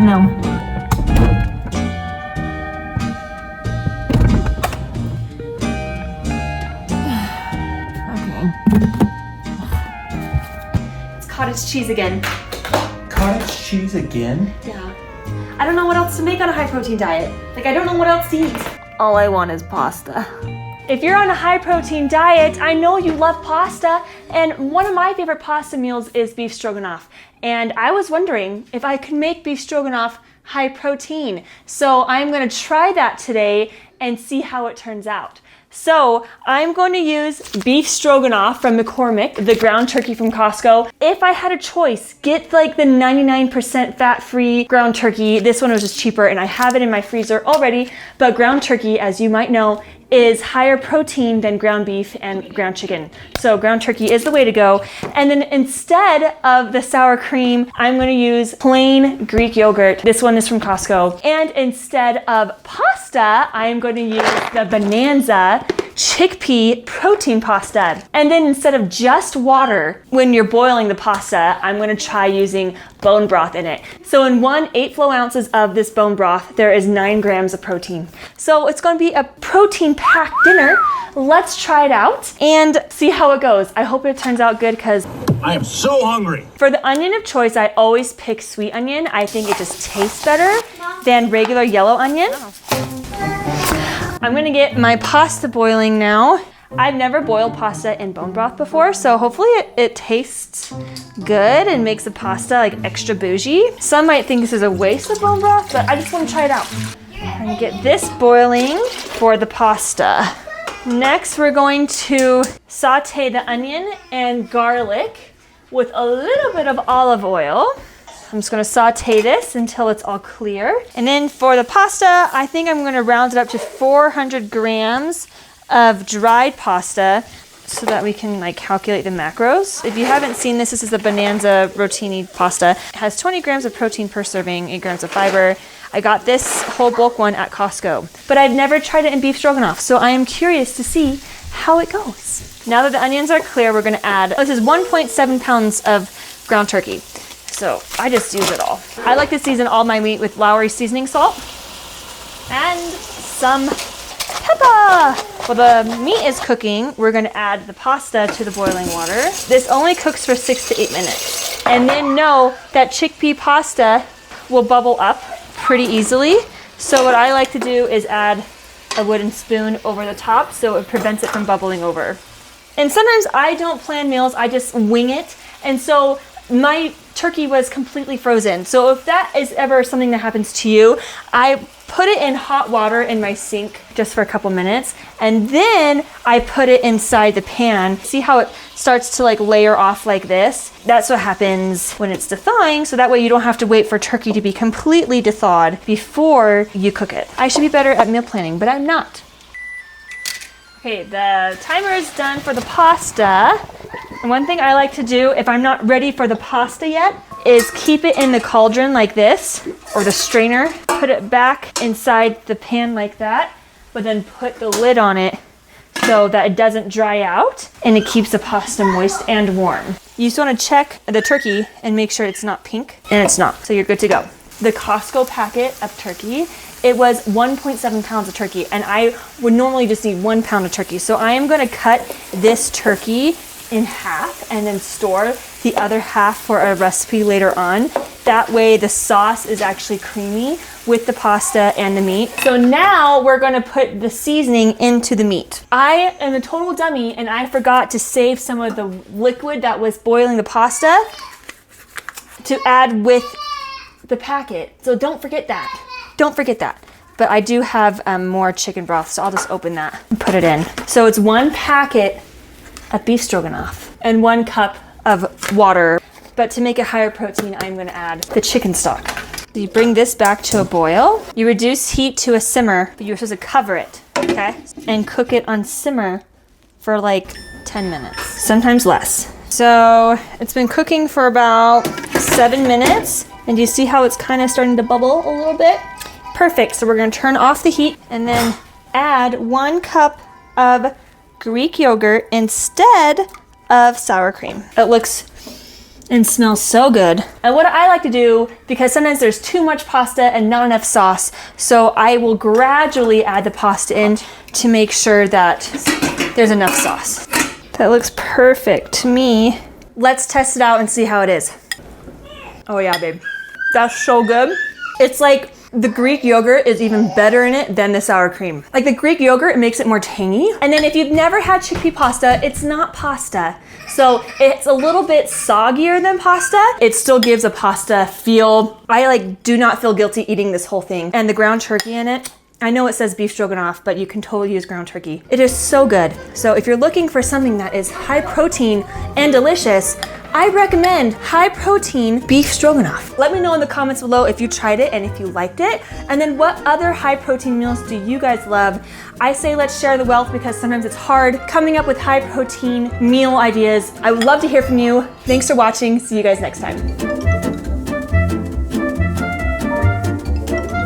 know. It's cottage cheese again. Cottage cheese again? Yeah. I don't know what else to make on a high protein diet. Like, I don't know what else to eat. All I want is pasta. If you're on a high protein diet, I know you love pasta, and one of my favorite pasta meals is beef stroganoff. And I was wondering if I could make beef stroganoff high protein. So I'm gonna try that today and see how it turns out. So I'm going to use beef stroganoff from McCormick, the ground turkey from Costco. If I had a choice, get like the 99% fat-free ground turkey. This one was just cheaper and I have it in my freezer already. But ground turkey, as you might know, is higher protein than ground beef and ground chicken. So ground turkey is the way to go. And then instead of the sour cream, I'm going to use plain Greek yogurt. This one is from Costco. And instead of pasta, I'm going to use the Banza Chickpea Protein Pasta. And then instead of just water, when you're boiling the pasta, I'm going to try using bone broth in it. So in 8 flow ounces of this bone broth, there is 9 grams of protein. So it's going to be a protein-packed dinner. Let's try it out and see how it goes. I hope it turns out good because I am so hungry. For the onion of choice, I always pick sweet onion. I think it just tastes better than regular yellow onion. I'm gonna get my pasta boiling now. I've never boiled pasta in bone broth before, so hopefully it tastes good and makes the pasta like extra bougie. Some might think this is a waste of bone broth, but I just want to try it out. I'm gonna get this boiling for the pasta. Next, we're going to saute the onion and garlic with a little bit of olive oil. I'm just gonna saute this until it's all clear. And then for the pasta, I think I'm gonna round it up to 400 grams of dried pasta so that we can like calculate the macros. If you haven't seen this, this is the Banza Rotini pasta. It has 20 grams of protein per serving, 8 grams of fiber. I got this whole bulk one at Costco, but I've never tried it in beef stroganoff, so I am curious to see how it goes. Now that the onions are clear, we're gonna add, this is 1.7 pounds of ground turkey. So I just use it all. I like to season all my meat with Lawry seasoning salt and some pepper. While the meat is cooking, we're gonna add the pasta to the boiling water. This only cooks for 6 to 8 minutes. And then know that chickpea pasta will bubble up pretty easily. So what I like to do is add a wooden spoon over the top so it prevents it from bubbling over. And sometimes I don't plan meals, I just wing it. And so my turkey was completely frozen. So if that is ever something that happens to you, I put it in hot water in my sink just for a couple minutes. And then I put it inside the pan. See how it starts to like layer off like this? That's what happens when it's thawing. So that way you don't have to wait for turkey to be completely thawed before you cook it. I should be better at meal planning, but I'm not. Okay, the timer is done for the pasta. And one thing I like to do if I'm not ready for the pasta yet is keep it in the cauldron like this, or the strainer. Put it back inside the pan like that, but then put the lid on it so that it doesn't dry out and it keeps the pasta moist and warm. You just want to check the turkey and make sure it's not pink, and it's not, so you're good to go. The Costco packet of turkey, it was 1.7 pounds of turkey, and I would normally just need 1 pound of turkey. So I am going to cut this turkey in half and then store the other half for a recipe later on. That way the sauce is actually creamy with the pasta and the meat. So now we're gonna put the seasoning into the meat. I am a total dummy and I forgot to save some of the liquid that was boiling the pasta to add with the packet. So don't forget that. Don't forget that. But I do have more chicken broth, so I'll just open that and put it in. So it's 1 packet of beef stroganoff and 1 cup of water. But to make it higher protein, I'm gonna add the chicken stock. So you bring this back to a boil. You reduce heat to a simmer, but you're supposed to cover it, okay? And cook it on simmer for like 10 minutes, sometimes less. So it's been cooking for about 7 minutes. And do you see how it's kind of starting to bubble a little bit? Perfect, so we're gonna turn off the heat and then add 1 cup of Greek yogurt instead of sour cream. It looks and smells so good. And what I like to do, because sometimes there's too much pasta and not enough sauce, so I will gradually add the pasta in to make sure that there's enough sauce. That looks perfect to me. Let's test it out and see how it is. Oh yeah, babe. That's so good. It's like the Greek yogurt is even better in it than the sour cream. Like the Greek yogurt, it makes it more tangy. And then if you've never had chickpea pasta, it's not pasta. So it's a little bit soggier than pasta. It still gives a pasta feel. I do not feel guilty eating this whole thing. And the ground turkey in it, I know it says beef stroganoff, but you can totally use ground turkey. It is so good. So if you're looking for something that is high protein and delicious, I recommend high protein beef stroganoff. Let me know in the comments below if you tried it and if you liked it. And then what other high protein meals do you guys love? I say let's share the wealth because sometimes it's hard coming up with high protein meal ideas. I would love to hear from you. Thanks for watching. See you guys next time.